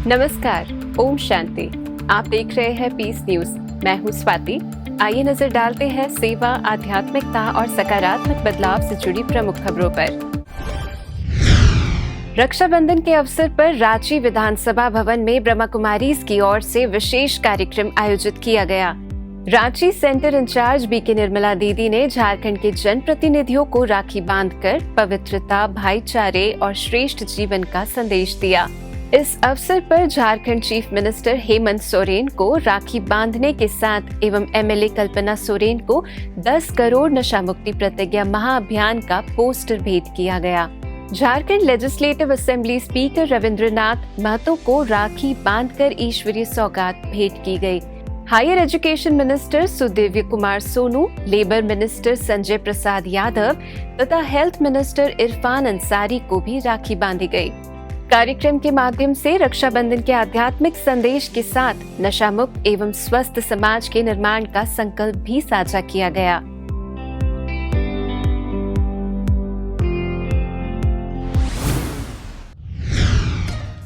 नमस्कार, ओम शांति। आप देख रहे हैं पीस न्यूज। मैं हूं स्वाति। आइए नजर डालते हैं सेवा, आध्यात्मिकता और सकारात्मक बदलाव से जुड़ी प्रमुख खबरों पर। रक्षाबंधन के अवसर पर रांची विधानसभा भवन में ब्रह्मा कुमारीज की ओर से विशेष कार्यक्रम आयोजित किया गया। Ranchi centre in charge BK Nirmala Didi ने झारखंड के जनप्रतिनिधियों को राखी बांधकर पवित्रता, भाईचारे और श्रेष्ठ जीवन का संदेश दिया। इस अवसर पर झारखंड चीफ मिनिस्टर हेमंत सोरेन को राखी बांधने के साथ एवं एमएलए कल्पना सोरेन को 10 करोड़ नशा मुक्ति प्रतिज्ञा महाअभियान का पोस्टर भेंट किया गया। Jharkhand legislative assembly speaker Ravindranath Mahato को राखी बांधकर ईश्वरीय सौगात भेंट की गई। Higher education minister Sudivya Kumar Sonu, labour minister Sanjay Prasad Yadav तथा हेल्थ मिनिस्टर इरफान अंसारी को भी राखी बांधी गई। कार्यक्रम के माध्यम से रक्षाबंधन के आध्यात्मिक संदेश के साथ नशा मुक्त एवं स्वस्थ समाज के निर्माण का संकल्प भी साझा किया गया।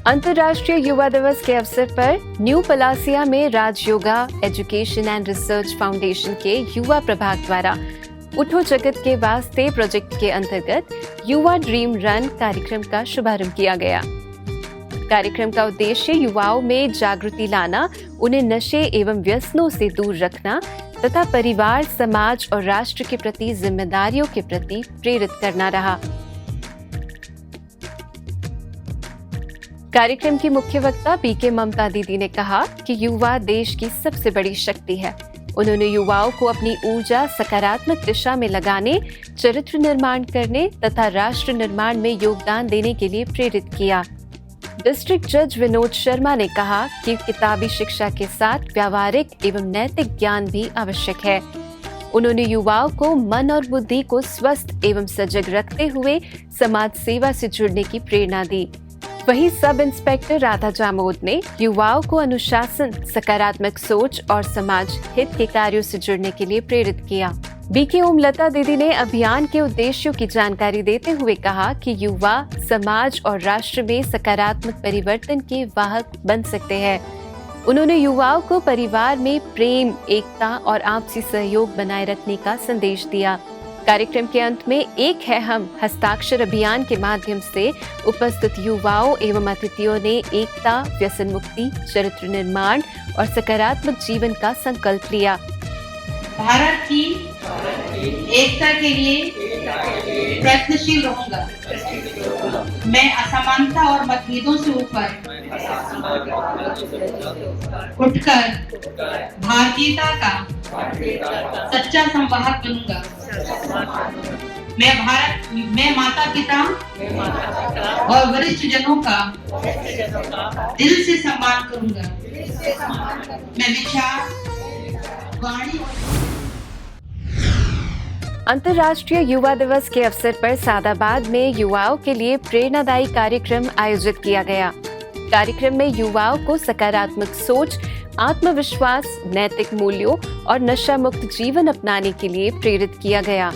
अंतर्राष्ट्रीय युवा दिवस के अवसर पर न्यू पलासिया में Raj Yoga education and research foundation के युवा प्रभाग द्वारा उठो जगत के वास्ते प्रोजेक्ट के अंतर्गत युवा ड्रीम रन कार्यक्रम का शुभारंभ किया गया। कार्यक्रम का उद्देश्य युवाओं में जागृति लाना, उन्हें नशे एवं व्यसनों से दूर रखना तथा परिवार, समाज और राष्ट्र के प्रति जिम्मेदारियों के प्रति प्रेरित करना रहा। कार्यक्रम की मुख्य वक्ता बीके ममता दीदी ने कहा कि युवा देश की सबसे बड़ी शक्ति है। उन्होंने युवाओं को अपनी ऊर्जा सकारात्मक दिशा में लगाने, चरित्र निर्माण करने तथा राष्ट्र निर्माण में योगदान देने के लिए प्रेरित किया। डिस्ट्रिक्ट जज विनोद शर्मा ने कहा कि किताबी शिक्षा के साथ व्यावहारिक एवं नैतिक ज्ञान भी आवश्यक है। उन्होंने युवाओं को मन और बुद्धि को स्वस्थ एवं सजग रखते हुए समाज सेवा से जुड़ने की प्रेरणा दी। वहीं सब इंस्पेक्टर राधा जामोद ने युवाओं को अनुशासन, सकारात्मक सोच और समाज हित के कार्यों से जुड़ने के लिए प्रेरित किया। बीके ओमलता दीदी ने अभियान के उद्देश्यों की जानकारी देते हुए कहा कि युवा समाज और राष्ट्र में सकारात्मक परिवर्तन के वाहक बन सकते हैं। उन्होंने युवाओं को परिवार में प्रेम, एकता और आपसी सहयोग बनाए रखने का संदेश दिया। कार्यक्रम के अंत में एक है हम हस्ताक्षर अभियान के माध्यम से उपस्थित युवाओं एवं अतिथियों ने एकता, व्यसन मुक्ति, चरित्र निर्माण और सकारात्मक जीवन का संकल्प लिया। भारत की एकता के लिए प्रयत्नशील रहूंगा। मैं असमानता और मतभेदों से ऊपर उठकर भारतीयता का सच्चा संवाहक बनूंगा। मैं माता पिता और वरिष्ठ जनों का दिल से सम्मान करूंगा। मैं विचार, वाणी। अंतर्राष्ट्रीय युवा दिवस के अवसर पर सादाबाद में युवाओं के लिए प्रेरणादायी कार्यक्रम आयोजित किया गया। कार्यक्रम में युवाओं को सकारात्मक सोच, आत्मविश्वास, नैतिक मूल्यों और नशा मुक्त जीवन अपनाने के लिए प्रेरित किया गया।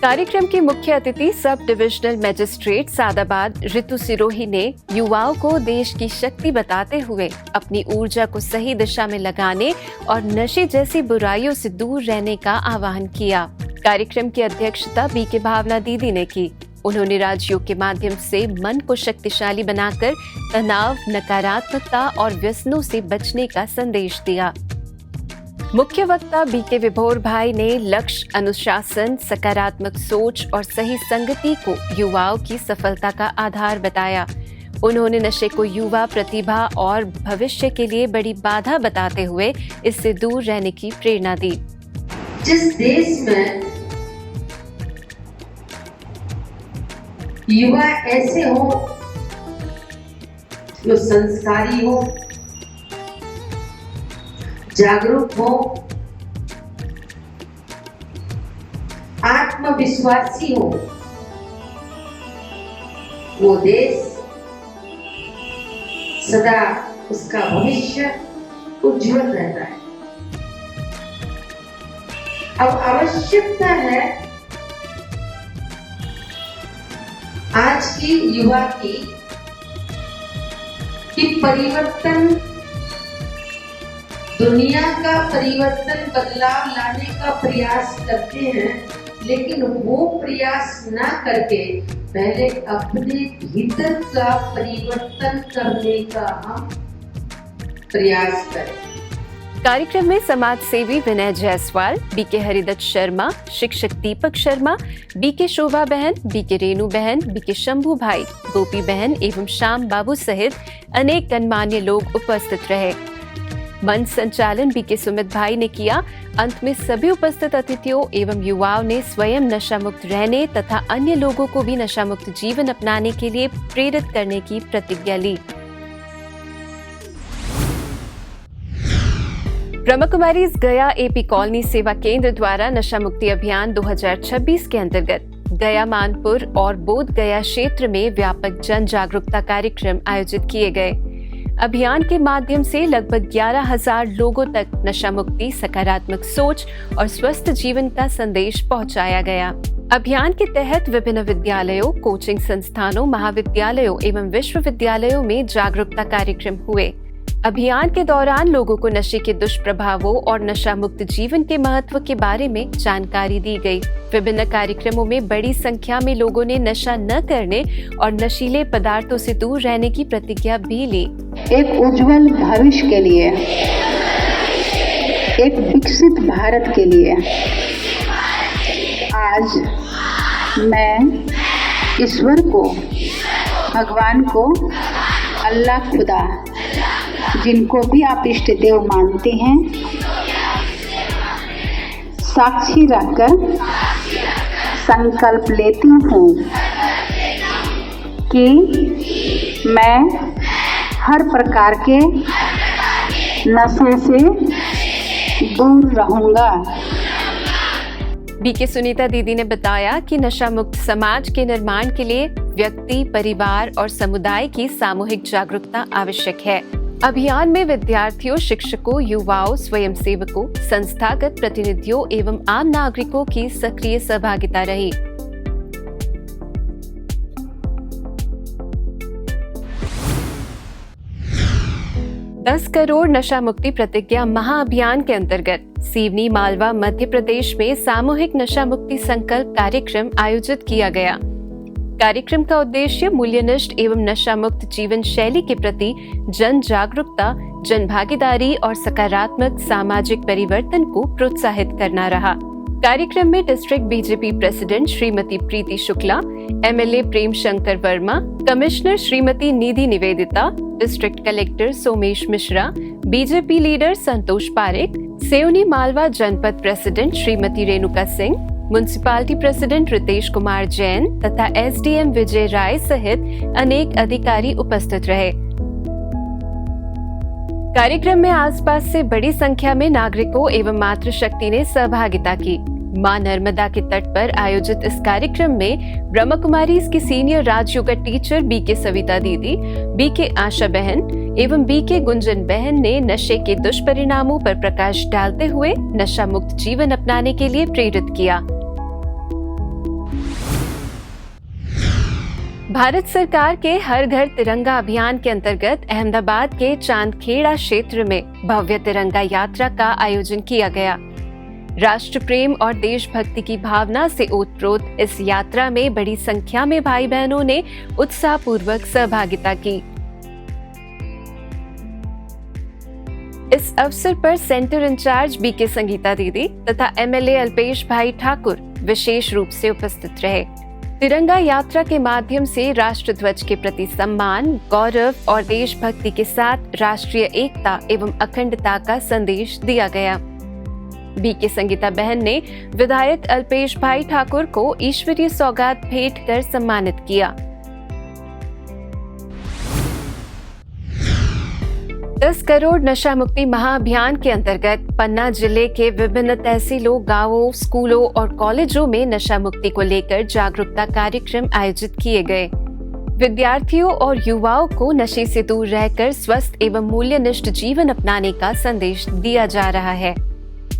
कार्यक्रम की मुख्य अतिथि sub divisional magistrate Sadabad Ritu Sirohi ने युवाओं को देश की शक्ति बताते हुए अपनी ऊर्जा को सही दिशा में लगाने और नशे जैसी बुराइयों से दूर रहने का आह्वान किया। कार्यक्रम की अध्यक्षता बीके भावना दीदी ने की। उन्होंने राजयोग के माध्यम से मन को शक्तिशाली बनाकर तनाव, नकारात्मकता और व्यसनों से बचने का संदेश दिया। मुख्य वक्ता बीके विभोर भाई ने लक्ष्य, अनुशासन, सकारात्मक सोच और सही संगति को युवाओं की सफलता का आधार बताया। उन्होंने नशे को युवा प्रतिभा और भविष्य के लिए बड़ी बाधा बताते हुए इससे दूर रहने की प्रेरणा दी। जिस देश में युवा ऐसे हो जो संस्कारी हो, जागरूक हो, आत्मविश्वासी हो, वो देश सदा उसका भविष्य उज्जवल रहता है। अब आवश्यकता है आज की युवा की कि परिवर्तन, दुनिया का परिवर्तन, बदलाव लाने का प्रयास करते हैं, लेकिन वो प्रयास ना करके पहले अपने भीतर का परिवर्तन करने का हम प्रयास करें। कार्यक्रम में समाज सेवी विनय जायसवाल, बीके हरिदत्त शर्मा, शिक्षक दीपक शर्मा, बीके शोभा बहन, बीके रेणु बहन, बीके शंभू भाई, गोपी बहन एवं श्याम बाबू सहित अनेक गणमान्य लोग उपस्थित रहे। मंच संचालन बीके सुमित भाई ने किया। अंत में सभी उपस्थित अतिथियों एवं युवाओं ने स्वयं नशा मुक्त रहने तथा अन्य लोगों को भी नशा मुक्त जीवन अपनाने के लिए प्रेरित करने की प्रतिज्ञा ली। ब्रह्मा कुमारीज गया एपी कॉलोनी सेवा केंद्र द्वारा नशा मुक्ति अभियान 2026 के अंतर्गत गया मानपुर और बोध गया क्षेत्र में व्यापक जन जागरूकता कार्यक्रम आयोजित किए गए। अभियान के माध्यम से लगभग 11,000 लोगों तक नशा मुक्ति, सकारात्मक सोच और स्वस्थ जीवन का संदेश पहुंचाया गया। अभियान के तहत विभिन्न विद्यालयों, कोचिंग संस्थानों, महाविद्यालयों एवं विश्वविद्यालयों में जागरूकता कार्यक्रम हुए। अभियान के दौरान लोगों को नशे के दुष्प्रभावों और नशा मुक्त जीवन के महत्व के बारे में जानकारी दी गई। विभिन्न कार्यक्रमों में बड़ी संख्या में लोगों ने नशा न करने और नशीले पदार्थों से दूर रहने की प्रतिज्ञा भी ली। एक उज्जवल भविष्य के लिए, एक विकसित भारत के लिए आज मैं ईश्वर को, भगवान को, अल्लाह खुदा, जिनको भी आप इष्ट देव मानते हैं, साक्षी रखकर संकल्प लेती हूँ कि मैं हर प्रकार के नशे से दूर रहूँगा। बीके सुनीता दीदी ने बताया कि नशा मुक्त समाज के निर्माण के लिए व्यक्ति, परिवार और समुदाय की सामूहिक जागरूकता आवश्यक है। अभियान में विद्यार्थियों, शिक्षकों, युवाओं, स्वयंसेवकों, संस्थागत प्रतिनिधियों एवं आम नागरिकों की सक्रिय सहभागिता रही। दस करोड़ नशा मुक्ति प्रतिज्ञा महाअभियान के अंतर्गत सीवनी, मालवा, मध्य प्रदेश में सामूहिक नशा मुक्ति संकल्प कार्यक्रम आयोजित किया गया। कार्यक्रम का उद्देश्य मूल्यनिष्ठ एवं नशा मुक्त जीवन शैली के प्रति जन जागरूकता, जन भागीदारी और सकारात्मक सामाजिक परिवर्तन को प्रोत्साहित करना रहा। कार्यक्रम में district BJP president Shrimati Priti Shukla, MLA Prem Shankar Verma, commissioner Shrimati Nidhi Nivedita, district collector Somesh Mishra, BJP leader Santosh Parekh, Seoni Malwa Janpad president Shrimati Renuka Singh, municipality president Ritesh Kumar Jain तथा एसडीएम विजय राय सहित अनेक अधिकारी उपस्थित रहे। कार्यक्रम में आसपास से बड़ी संख्या में नागरिकों एवं मातृशक्ति ने सहभागिता की। मां नर्मदा के तट पर आयोजित इस कार्यक्रम में ब्रह्मा कुमारीज की senior Rajyoga teacher BK Savita Didi, BK आशा बहन एवं बीके गुंजन बहन ने नशे के दुष्परिणामों पर प्रकाश डालते हुए नशा मुक्त जीवन अपनाने के लिए प्रेरित किया। भारत सरकार के हर घर तिरंगा अभियान के अंतर्गत अहमदाबाद के चांदखेड़ा क्षेत्र में भव्य तिरंगा यात्रा का आयोजन किया गया। राष्ट्र प्रेम और देशभक्ति की भावना से ओतप्रोत इस यात्रा में बड़ी संख्या में भाई बहनों ने उत्साहपूर्वक सहभागिता की। इस अवसर पर सेंटर इंचार्ज बीके संगीता दीदी तथा एमएलए अल्पेश भाई ठाकुर विशेष रूप से उपस्थित रहे। तिरंगा यात्रा के माध्यम से राष्ट्र ध्वज के प्रति सम्मान, गौरव और देशभक्ति के साथ राष्ट्रीय एकता एवं अखंडता का संदेश दिया गया। बीके संगीता बहन ने विधायक अल्पेश भाई ठाकुर को ईश्वरीय सौगात भेंट कर सम्मानित किया। 10 करोड़ नशा मुक्ति महाअभियान के अंतर्गत पन्ना जिले के विभिन्न तहसीलों, गांवों, स्कूलों और कॉलेजों में नशा मुक्ति को लेकर जागरूकता कार्यक्रम आयोजित किए गए। विद्यार्थियों और युवाओं को नशे से दूर रहकर स्वस्थ एवं मूल्यनिष्ठ जीवन अपनाने का संदेश दिया जा रहा है।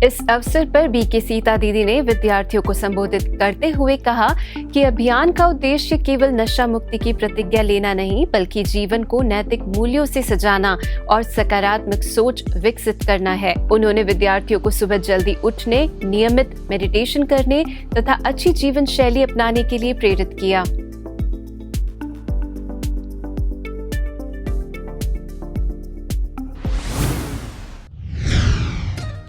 इस अवसर पर बीके सीता दीदी ने विद्यार्थियों को संबोधित करते हुए कहा कि अभियान का उद्देश्य केवल नशा मुक्ति की प्रतिज्ञा लेना नहीं, बल्कि जीवन को नैतिक मूल्यों से सजाना और सकारात्मक सोच विकसित करना है। उन्होंने विद्यार्थियों को सुबह जल्दी उठने, नियमित मेडिटेशन करने तथा अच्छी जीवन शैली अपनाने के लिए प्रेरित किया।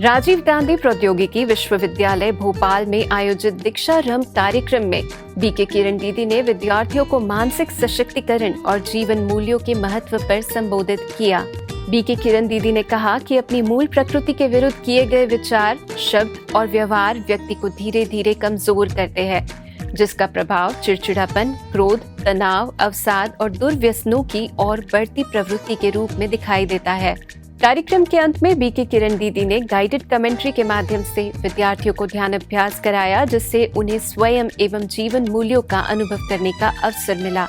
राजीव गांधी प्रौद्योगिकी विश्वविद्यालय भोपाल में आयोजित दीक्षारंभ कार्यक्रम में बीके किरण दीदी ने विद्यार्थियों को मानसिक सशक्तिकरण और जीवन मूल्यों के महत्व पर संबोधित किया। बीके किरण दीदी ने कहा कि अपनी मूल प्रकृति के विरुद्ध किए गए विचार, शब्द और व्यवहार व्यक्ति को धीरे धीरे कमजोर करते हैं, जिसका प्रभाव चिड़चिड़ापन, क्रोध, तनाव, अवसाद और दुर्व्यसनों की और बढ़ती प्रवृत्ति के रूप में दिखाई देता है। कार्यक्रम के अंत में बीके किरण दीदी ने गाइडेड कमेंट्री के माध्यम से विद्यार्थियों को ध्यान अभ्यास कराया, जिससे उन्हें स्वयं एवं जीवन मूल्यों का अनुभव करने का अवसर मिला।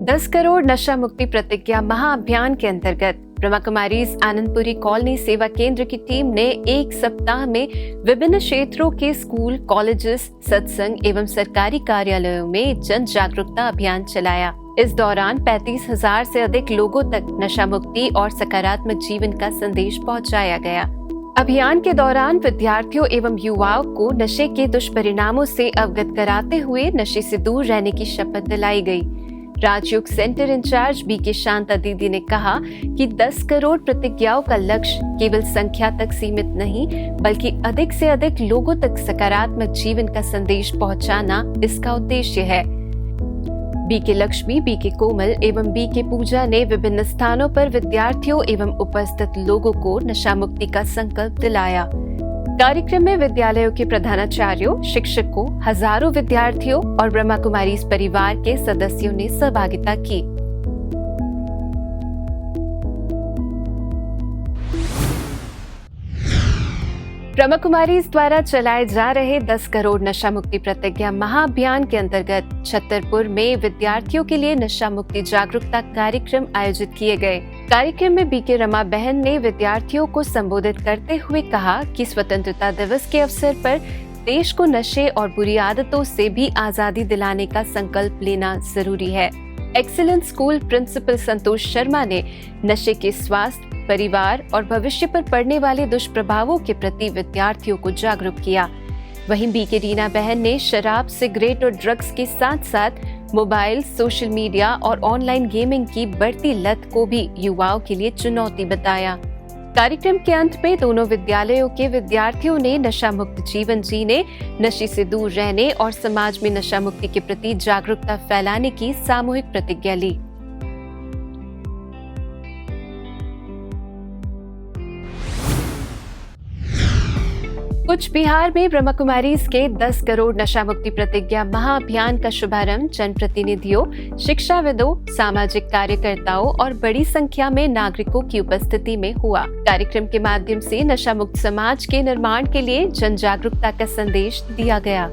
10 करोड़ नशा मुक्ति प्रतिज्ञा महाअभियान के अंतर्गत ब्रह्मा कुमारीज आनंदपुरी कॉलोनी सेवा केंद्र की टीम ने एक सप्ताह में विभिन्न क्षेत्रों के स्कूल, कॉलेजेस, सत्संग एवं सरकारी कार्यालयों में जन जागरूकता अभियान चलाया। इस दौरान 35,000 से अधिक लोगों तक नशा मुक्ति और सकारात्मक जीवन का संदेश पहुंचाया गया। अभियान के दौरान विद्यार्थियों एवं युवाओं को नशे के दुष्परिणामों से अवगत कराते हुए नशे से दूर रहने की शपथ दिलाई गई। राजयोग सेंटर इंचार्ज बीके शांता दीदी ने कहा कि 10 करोड़ प्रतिज्ञाओं का लक्ष्य केवल संख्या तक सीमित नहीं, बल्कि अधिक से अधिक लोगों तक सकारात्मक जीवन का संदेश पहुंचाना इसका उद्देश्य है। बीके लक्ष्मी, बीके कोमल एवं बीके पूजा ने विभिन्न स्थानों पर विद्यार्थियों एवं उपस्थित लोगों को नशा मुक्ति का संकल्प दिलाया। कार्यक्रम में विद्यालयों के प्रधानाचार्यों, शिक्षकों, हजारों विद्यार्थियों और ब्रह्मा कुमारीज परिवार के सदस्यों ने सहभागिता की। ब्रह्मा कुमारीज द्वारा चलाए जा रहे 10 करोड़ नशा मुक्ति प्रतिज्ञा महाअभियान के अंतर्गत छतरपुर में विद्यार्थियों के लिए नशा मुक्ति जागरूकता कार्यक्रम आयोजित किए गए। कार्यक्रम में बीके रमा बहन ने विद्यार्थियों को संबोधित करते हुए कहा कि स्वतंत्रता दिवस के अवसर पर देश को नशे और बुरी आदतों से भी आजादी दिलाने का संकल्प लेना जरूरी है। Excellence school principal Santosh Sharma ने नशे के स्वास्थ्य, परिवार और भविष्य पर पड़ने वाले दुष्प्रभावों के प्रति विद्यार्थियों को जागरूक किया। वहीं बीके रीना बहन ने शराब, सिगरेट और ड्रग्स के साथ साथ मोबाइल, सोशल मीडिया और ऑनलाइन गेमिंग की बढ़ती लत को भी युवाओं के लिए चुनौती बताया। कार्यक्रम के अंत में दोनों विद्यालयों के विद्यार्थियों ने नशा मुक्त जीवन जीने, नशे से दूर रहने और समाज में नशा मुक्ति के प्रति जागरूकता फैलाने की सामूहिक प्रतिज्ञा ली। कुछ बिहार में ब्रह्मा कुमारीज के 10 करोड़ नशा मुक्ति प्रतिज्ञा महाअभियान का शुभारंभ जनप्रतिनिधियों, शिक्षाविदों, सामाजिक कार्यकर्ताओं और बड़ी संख्या में नागरिकों की उपस्थिति में हुआ। कार्यक्रम के माध्यम से नशा मुक्त समाज के निर्माण के लिए जन जागरूकता का संदेश दिया गया।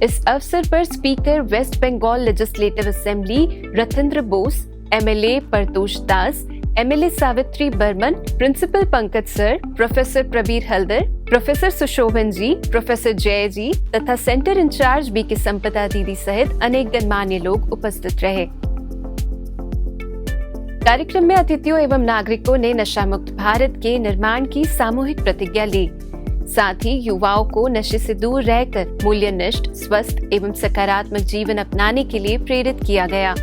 इस अवसर पर speaker West Bengal legislative assembly Rathindra Bose, MLA Paritosh Das, MLA Savitri Barman, principal Pankaj sir, professor Prabir Halder, professor Sushobhan ji, professor Jay ji तथा सेंटर इंचार्ज बीके संपदा दीदी सहित अनेक गणमान्य लोग उपस्थित रहे। कार्यक्रम में अतिथियों एवं नागरिकों ने नशा मुक्त भारत के निर्माण की सामूहिक प्रतिज्ञा ली। साथ ही युवाओं को नशे से दूर रहकर मूल्यनिष्ठ, स्वस्थ एवं सकारात्मक जीवन अपनाने के लिए प्रेरित किया गया।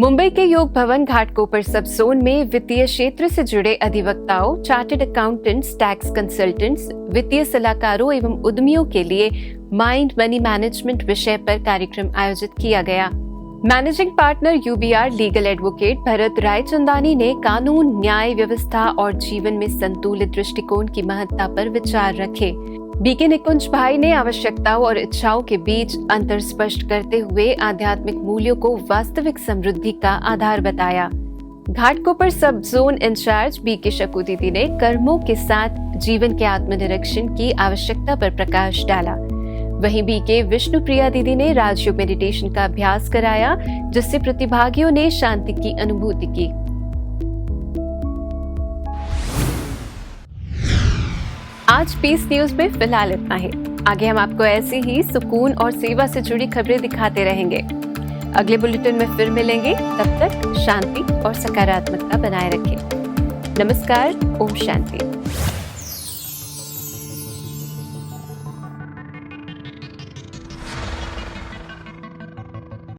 मुंबई के योग भवन घाटकोपर सब जोन में वित्तीय क्षेत्र से जुड़े अधिवक्ताओं, चार्टर्ड अकाउंटेंट्स, टैक्स कंसल्टेंट्स, वित्तीय सलाहकारों एवं उद्यमियों के लिए माइंड मनी मैनेजमेंट विषय पर कार्यक्रम आयोजित किया गया। Managing partner UBR legal advocate Bharat Raichandani ने कानून, न्याय व्यवस्था और जीवन में संतुलित दृष्टिकोण की महत्ता पर विचार रखे। बीके निकुंज भाई ने आवश्यकताओं और इच्छाओं के बीच अंतर स्पष्ट करते हुए आध्यात्मिक मूल्यों को वास्तविक समृद्धि का आधार बताया। घाटकोपर सब जोन इंचार्ज बीके शकू दीदी ने कर्मों के साथ जीवन के आत्मनिरीक्षण की आवश्यकता पर प्रकाश डाला। वहीं बीके विष्णुप्रिया दीदी ने राजयोग मेडिटेशन का अभ्यास कराया, जिससे प्रतिभागियों ने शांति की अनुभूति की। आज पीस न्यूज में फिलहाल इतना ही। आगे हम आपको ऐसी ही सुकून और सेवा से जुड़ी खबरें दिखाते रहेंगे। अगले बुलेटिन में फिर मिलेंगे, तब तक शांति और सकारात्मकता बनाए रखें। नमस्कार, ओम शांति।